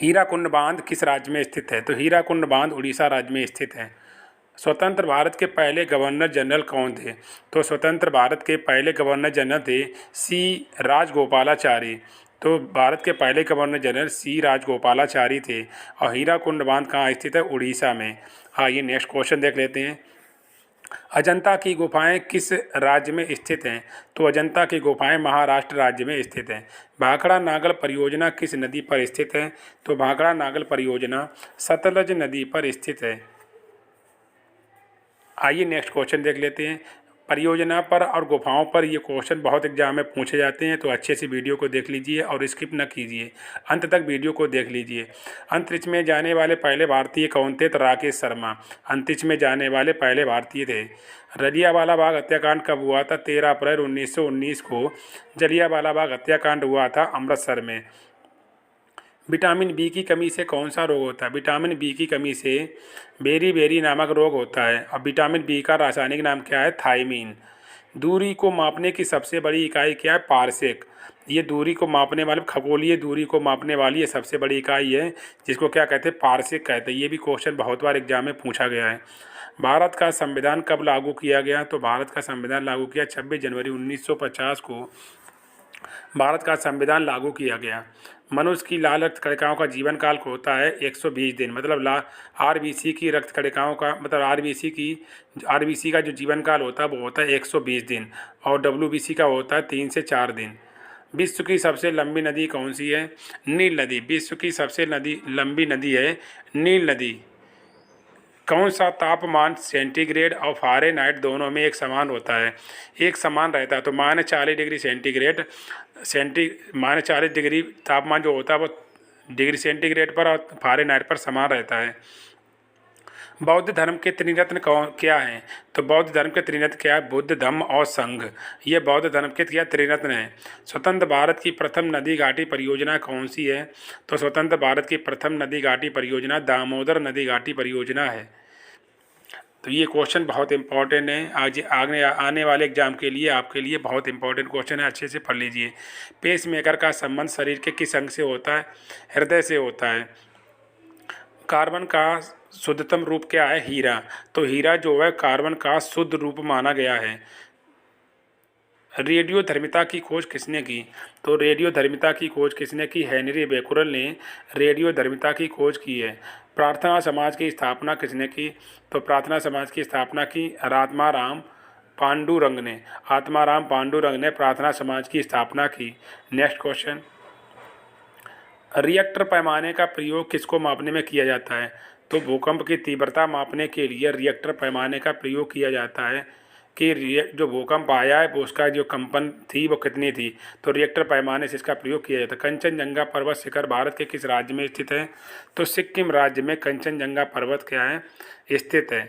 हीराकुंड बांध किस राज्य में स्थित है? तो हीराकुंड बांध उड़ीसा राज्य में स्थित है। स्वतंत्र भारत के पहले गवर्नर जनरल कौन थे? तो स्वतंत्र भारत के पहले गवर्नर जनरल थे सी राजगोपालाचारी। तो भारत के पहले गवर्नर जनरल सी राजगोपालाचारी थे। और हीराकुंड बांध कहाँ स्थित है? उड़ीसा में। आइए नेक्स्ट क्वेश्चन देख लेते हैं। अजंता की गुफाएं किस राज्य में स्थित हैं? तो अजंता की गुफाएं महाराष्ट्र राज्य में स्थित हैं। भाखड़ा नागल परियोजना किस नदी पर स्थित है? तो भाखड़ा नागल परियोजना सतलज नदी पर स्थित है। आइए नेक्स्ट क्वेश्चन देख लेते हैं। परियोजना पर और गुफाओं पर ये क्वेश्चन बहुत एग्जाम में पूछे जाते हैं, तो अच्छे से वीडियो को देख लीजिए और स्किप न कीजिए, अंत तक वीडियो को देख लीजिए। अंतरिक्ष में जाने वाले पहले भारतीय कौन थे? तो राकेश शर्मा अंतरिक्ष में जाने वाले पहले भारतीय थे। जलियांवाला बाग हत्याकांड कब हुआ था? 13 अप्रैल 1919 को जलियांवाला बाग हत्याकांड हुआ था अमृतसर में। विटामिन बी की कमी से कौन सा रोग होता है? विटामिन बी की कमी से बेरी नामक रोग होता है। और विटामिन बी का रासायनिक नाम क्या है? थायमीन। दूरी को मापने की सबसे बड़ी इकाई क्या है? पारसेक। ये दूरी को मापने वाले, खगोलीय दूरी को मापने वाली ये सबसे बड़ी इकाई है, जिसको क्या कहते हैं? पारसेक कहते हैं। ये भी क्वेश्चन बहुत बार एग्जाम में पूछा गया है। भारत का संविधान कब लागू किया गया? तो भारत का संविधान लागू किया 26 जनवरी 1950 को भारत का संविधान लागू किया गया। मनुष्य की लाल रक्त कणिकाओं का जीवन काल होता है 120 दिन। मतलब आरबीसी की रक्त कणिकाओं का मतलब आरबीसी का जो जीवन काल होता है वो होता है 120 दिन। और डब्ल्यूबीसी का होता है 3 से 4 दिन। विश्व की सबसे लंबी नदी कौन सी है? नील नदी। विश्व की सबसे लंबी नदी है नील नदी। कौन सा तापमान सेंटीग्रेड और फ़ारेनहाइट दोनों में एक समान होता है? एक समान रहता है। तो -40 डिग्री सेंटीग्रेड -40 डिग्री तापमान जो होता है वो डिग्री सेंटीग्रेड पर और फ़ारेनहाइट पर समान रहता है। बौद्ध धर्म के त्रिरत्न क्या हैं? तो बौद्ध धर्म के त्रिरत्न क्या है? बुद्ध, धम्म और संघ। ये बौद्ध धर्म के क्या त्रिरत्न हैं। स्वतंत्र भारत की प्रथम नदी घाटी परियोजना कौन सी है? तो स्वतंत्र भारत की प्रथम नदी घाटी परियोजना दामोदर नदी घाटी परियोजना है। तो ये क्वेश्चन बहुत इंपॉर्टेंट है। आज आगे आने वाले एग्जाम के लिए आपके लिए बहुत इंपॉर्टेंट क्वेश्चन है, अच्छे से पढ़ लीजिए। पेस मेकर का संबंध शरीर के किस अंग से होता है? हृदय से होता है। कार्बन का शुद्धतम रूप क्या है? हीरा। तो हीरा जो है कार्बन का शुद्ध रूप माना गया है। रेडियोधर्मिता की खोज किसने की? तो रेडियोधर्मिता की खोज किसने की? हेनरी बेकुरल ने रेडियोधर्मिता की खोज की है। प्रार्थना समाज की स्थापना किसने की? तो प्रार्थना समाज की स्थापना की आत्माराम पांडुरंग ने। आत्माराम पांडुरंग ने प्रार्थना समाज की स्थापना की। नेक्स्ट क्वेश्चन, रिएक्टर पैमाने का प्रयोग किसको मापने में किया जाता है? तो भूकंप की तीव्रता मापने के लिए रिएक्टर पैमाने का प्रयोग किया जाता है कि जो भूकंप आया है वो उसका जो कंपन थी वो कितनी थी। तो रिएक्टर पैमाने से इसका प्रयोग किया जाता है। कंचनजंगा पर्वत शिखर भारत के किस राज्य में स्थित है? तो सिक्किम राज्य में कंचनजंगा पर्वत क्या है? स्थित है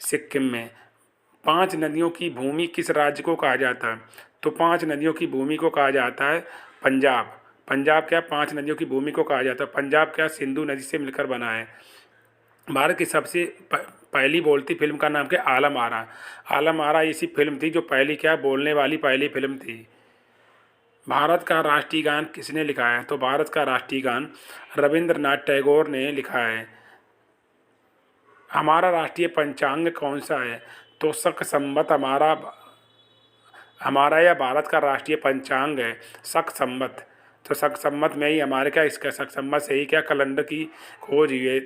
सिक्किम में। 5 नदियों की भूमि किस राज्य को कहा जाता है? तो 5 नदियों की भूमि को कहा जाता है पंजाब। पंजाब क्या 5 नदियों की भूमि को कहा जाता है? पंजाब क्या सिंधु नदी से मिलकर बना है। भारत की सबसे पहली बोलती फिल्म का नाम क्या? आलम आरा। आलम आरा ऐसी फिल्म थी जो पहली क्या बोलने वाली पहली फिल्म थी। भारत का राष्ट्रीय गान किसने लिखा है? तो भारत का राष्ट्रीय गान रविंद्रनाथ टैगोर ने लिखा है। हमारा राष्ट्रीय पंचांग कौन सा है? तो शक संवत हमारा या भारत का राष्ट्रीय पंचांग है शक संवत। तो शक संवत में ही हमारे क्या इसका शक संवत से ही क्या कैलेंडर की खोज हुई है।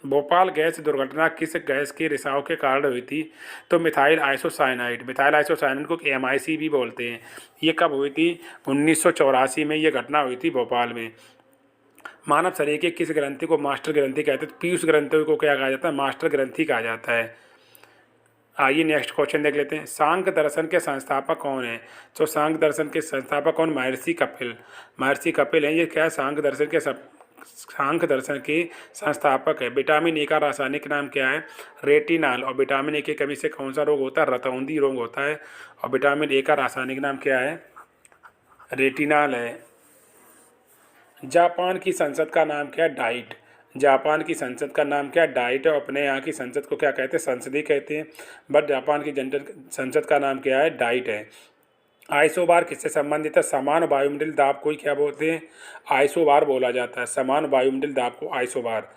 भोपाल गैस दुर्घटना किस गैस के रिसाव के कारण हुई थी? तो मिथाइल आइसोसाइनाइड। मिथाइल आइसोसाइनाइड को MIC भी बोलते हैं। ये कब हुई थी? 1984 में ये घटना हुई थी भोपाल में। मानव शरीर के किस ग्रंथि को मास्टर ग्रंथि कहते हैं? पीयूष ग्रंथि को क्या कहा जाता है? मास्टर ग्रंथि कहा जाता है। आइए नेक्स्ट क्वेश्चन देख लेते हैं। सांख्य दर्शन के संस्थापक कौन है? तो सांख्य दर्शन के संस्थापक कौन? महर्षि कपिल। महर्षि कपिल हैं। ये क्या है? सांख्य दर्शन के संस्थापक है। विटामिन ए का रासायनिक नाम क्या है? रेटिनॉल। और विटामिन ए की कमी से कौन सा रोग होता है? रतौंधी रोग होता है। और विटामिन ए का रासायनिक नाम क्या है? रेटिनॉल है। जापान की संसद का नाम क्या है? डाइट। जापान की संसद का नाम क्या है? डाइट है। अपने यहाँ की संसद को क्या कहते हैं? संसदीय कहते हैं। बट जापान की जनरल संसद का नाम क्या है? डाइट है। आइसोबार किससे संबंधित है? समान वायुमंडलीय दाब को ही क्या बोलते हैं? आइसोबार बोला जाता है। समान वायुमंडलीय दाब को आइसोबार।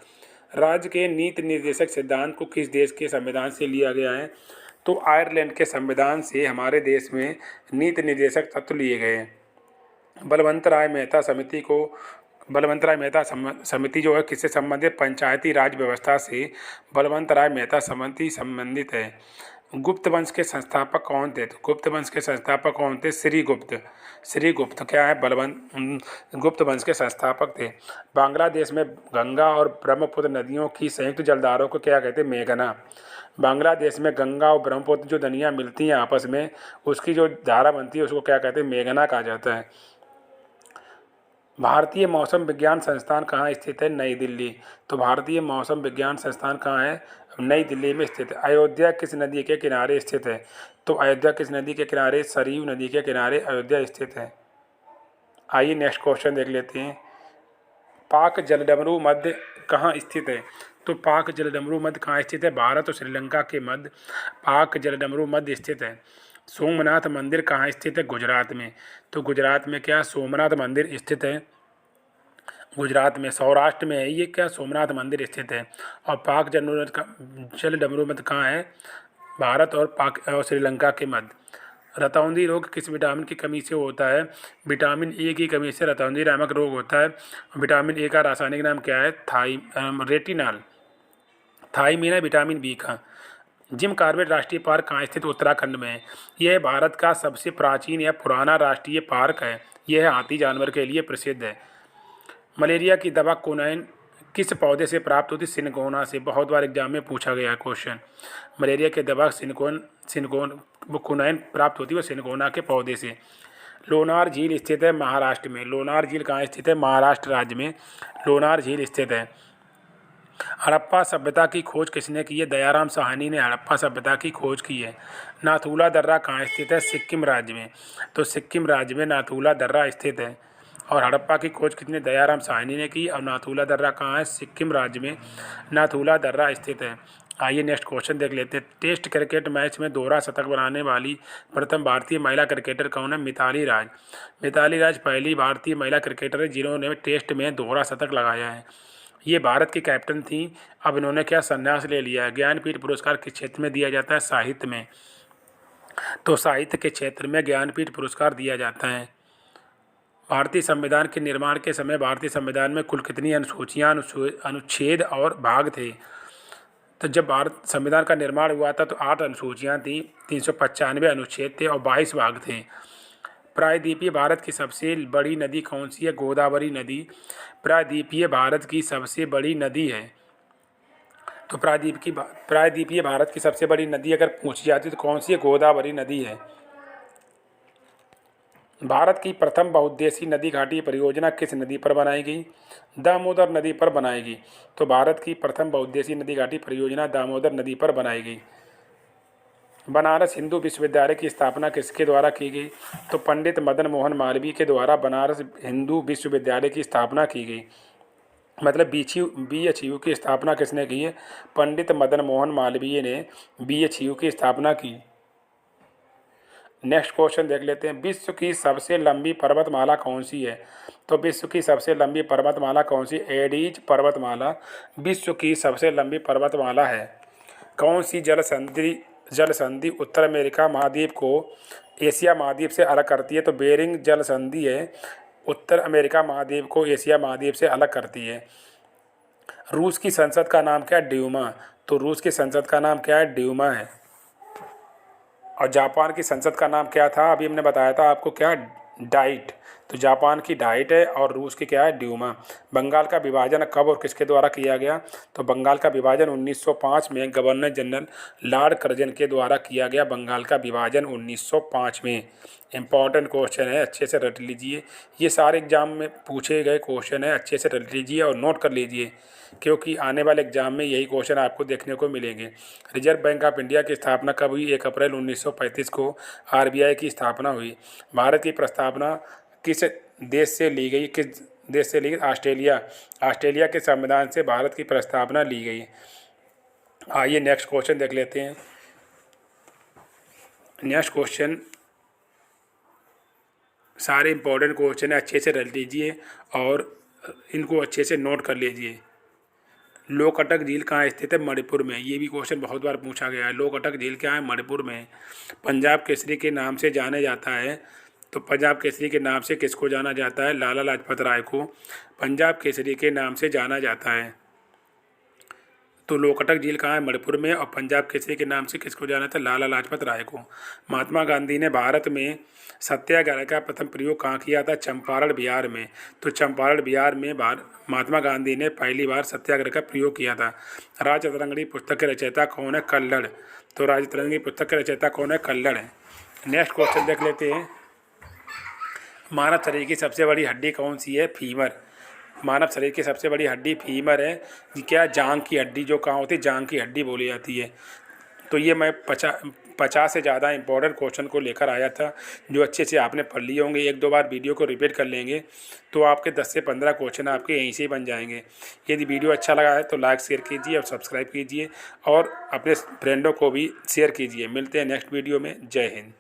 राज्य के नीति निर्देशक सिद्धांत को किस देश के संविधान से लिया गया है? तो आयरलैंड के संविधान से हमारे देश में नीति निर्देशक तत्व लिए गए हैं। बलवंत राय मेहता समिति जो है किससे संबंधित? पंचायती राज व्यवस्था से बलवंत राय मेहता समिति संबंधित है। गुप्त वंश के संस्थापक कौन थे? तो गुप्त वंश के संस्थापक कौन थे? श्री गुप्त क्या है? गुप्त वंश के संस्थापक थे। बांग्लादेश में गंगा और ब्रह्मपुत्र नदियों की संयुक्त जलधाराओं को क्या कहते हैं? मेघना। बांग्लादेश में गंगा और ब्रह्मपुत्र जो नदियाँ मिलती हैं आपस में, उसकी जो धारा बनती है उसको क्या कहते हैं? मेघना कहा जाता है। भारतीय मौसम विज्ञान संस्थान कहाँ स्थित है? नई दिल्ली। तो भारतीय मौसम विज्ञान संस्थान कहाँ है? नई दिल्ली में स्थित है। अयोध्या किस नदी के किनारे स्थित है? तो अयोध्या किस नदी के किनारे? सरयू नदी के किनारे अयोध्या स्थित है। आइए नेक्स्ट क्वेश्चन देख लेते हैं। पाक जलडमरू मध्य कहाँ स्थित है? तो पाक जलडमरू मध्य कहाँ स्थित है? भारत और श्रीलंका के मध्य पाक जलडमरू मध्य स्थित है। सोमनाथ मंदिर कहाँ स्थित है? गुजरात में। तो गुजरात में क्या सोमनाथ मंदिर स्थित है? गुजरात में, सौराष्ट्र में है ये क्या सोमनाथ मंदिर स्थित है। और पाक जलडमरू मध्य कहाँ है? भारत और पाक और श्रीलंका के मध्य। रतौंधी रोग किस विटामिन की कमी से होता है? विटामिन ए की कमी से रतौंधी नामक रोग होता है। विटामिन ए का रासायनिक नाम क्या है? रेटिनॉल। थाइमीन है विटामिन बी का। जिम कॉर्बेट राष्ट्रीय पार्क कहाँ स्थित? उत्तराखंड में है। यह भारत का सबसे प्राचीन या पुराना राष्ट्रीय पार्क है। यह हाथी जानवर के लिए प्रसिद्ध है। मलेरिया की दवा कोनाइन किस पौधे से प्राप्त होती? सिनकोना से। बहुत बार एग्जाम में पूछा गया है क्वेश्चन। मलेरिया की दवा कोनाइन प्राप्त होती है वो सिनकोना के पौधे से। लोनार झील स्थित है महाराष्ट्र में। लोनार झील कहाँ स्थित है? महाराष्ट्र राज्य में लोनार झील स्थित है। हड़प्पा सभ्यता की खोज किसने की है? दयाराम साहनी ने हड़प्पा सभ्यता की खोज की है। नाथूला दर्रा कहाँ स्थित है? सिक्किम राज्य में। तो सिक्किम राज्य में नाथूला दर्रा स्थित है। और हड़प्पा की खोज कितने? दयाराम साहनी ने की। और नाथूला दर्रा कहाँ है? सिक्किम राज्य में नाथूला दर्रा स्थित है। आइए नेक्स्ट क्वेश्चन देख लेते हैं। टेस्ट क्रिकेट मैच में दोहरा शतक बनाने वाली प्रथम भारतीय महिला क्रिकेटर कौन है? मिताली राज। मिताली राज पहली भारतीय महिला क्रिकेटर है जिन्होंने टेस्ट में दोहरा शतक लगाया है। ये भारत की कैप्टन थी। अब इन्होंने क्या संन्यास ले लिया है। ज्ञानपीठ पुरस्कार किस क्षेत्र में दिया जाता है? साहित्य में। तो साहित्य के क्षेत्र में ज्ञानपीठ पुरस्कार दिया जाता है। भारतीय संविधान के निर्माण के समय भारतीय संविधान में कुल कितनी अनुसूचियाँ, अनुच्छेद और भाग थे? तो जब भारत संविधान का निर्माण हुआ था तो 8 अनुसूचियाँ थी, 395 अनुच्छेद थे और 22 भाग थे। प्रायद्वीपीय भारत की सबसे बड़ी नदी कौन सी है? गोदावरी नदी प्रायद्वीपीय भारत की सबसे बड़ी नदी है। तो प्रायद्वीपीय भारत की सबसे बड़ी नदी अगर पूछी जाती तो कौन सी है? गोदावरी नदी है। भारत की प्रथम बहुउद्देशीय नदी घाटी परियोजना किस नदी पर बनाई गई? दामोदर नदी पर बनाई गई। तो भारत की प्रथम बहुउद्देशीय नदी घाटी परियोजना दामोदर नदी पर बनाई गई। बनारस हिंदू विश्वविद्यालय की स्थापना किसके द्वारा की गई? तो पंडित मदन मोहन मालवीय के द्वारा बनारस हिंदू विश्वविद्यालय की स्थापना की गई। मतलब BHU की स्थापना किसने की है? पंडित मदन मोहन मालवीय ने BHU की स्थापना की। नेक्स्ट क्वेश्चन देख लेते हैं। विश्व की सबसे लंबी पर्वतमाला कौन सी है? तो विश्व की सबसे लंबी पर्वतमाला कौन सी? एडीज पर्वतमाला विश्व की सबसे लंबी पर्वतमाला है। कौन सी जल संधि उत्तर अमेरिका महाद्वीप को एशिया महाद्वीप से अलग करती है? तो बेरिंग जल संधि है उत्तर अमेरिका महाद्वीप को एशिया महाद्वीप से अलग करती है। रूस की संसद का नाम क्या है? ड्यूमा। तो रूस की संसद का नाम क्या है? ड्यूमा है। और जापान की संसद का नाम क्या था? अभी हमने बताया था आपको क्या? डाइट। तो जापान की डाइट है और रूस की क्या है? ड्यूमा। बंगाल का विभाजन कब और किसके द्वारा किया गया? तो बंगाल का विभाजन 1905 में गवर्नर जनरल लॉर्ड कर्जन के द्वारा किया गया। बंगाल का विभाजन 1905 में। इंपॉर्टेंट क्वेश्चन है, अच्छे से रट लीजिए। ये सारे एग्जाम में पूछे गए क्वेश्चन है, अच्छे से रट लीजिए और नोट कर लीजिए क्योंकि आने वाले एग्जाम में यही क्वेश्चन आपको देखने को मिलेंगे। रिजर्व बैंक ऑफ इंडिया की स्थापना कब हुई? 1 अप्रैल 1935 को RBI की स्थापना हुई। भारत की प्रस्तावना किस देश से ली गई? ऑस्ट्रेलिया। ऑस्ट्रेलिया के संविधान से भारत की प्रस्तावना ली गई। आइए नेक्स्ट क्वेश्चन देख लेते हैं। नेक्स्ट क्वेश्चन सारे इंपॉर्टेंट क्वेश्चन अच्छे से रख लीजिए और इनको अच्छे से नोट कर लीजिए। लोकटक झील कहाँ स्थित है? मणिपुर में। ये भी क्वेश्चन बहुत बार पूछा गया है। लोकटक झील क्या है? मणिपुर में। पंजाब केसरी के नाम से जाने जाता है, तो पंजाब केसरी के नाम से किसको जाना जाता है? लाला लाजपत राय को पंजाब केसरी के नाम से जाना जाता है। तो लोकटक झील कहाँ है? मणिपुर में। और पंजाब केसरी के नाम से किसको जाना था? लाला लाजपत राय को। महात्मा गांधी ने भारत में सत्याग्रह का प्रथम प्रयोग कहाँ किया था? चंपारण बिहार में। तो चंपारण बिहार में महात्मा गांधी ने पहली बार सत्याग्रह का प्रयोग किया था। राजतरंगिणी पुस्तक के रचयिता कौन है? कल्लड़। तो राजतरंगिणी पुस्तक के रचयिता कौन है? कल्लड़ है। नेक्स्ट क्वेश्चन देख लेते हैं। मानव शरीर की सबसे बड़ी हड्डी कौन सी है? फीमर। मानव शरीर की सबसे बड़ी हड्डी फीमर है। क्या? जांघ की हड्डी जो कहाँ होती है? जांघ की हड्डी बोली जाती है। तो ये मैं 50 से ज़्यादा इंपॉर्टेंट क्वेश्चन को लेकर आया था, जो अच्छे से आपने पढ़ लिए होंगे। एक दो बार वीडियो को रिपीट कर लेंगे तो आपके 10 से 15 क्वेश्चन आपके यहीं से ही बन जाएंगे। यदि वीडियो अच्छा लगा है तो लाइक शेयर कीजिए और सब्सक्राइब कीजिए और अपने फ्रेंडों को भी शेयर कीजिए। मिलते हैं नेक्स्ट वीडियो में। जय हिंद।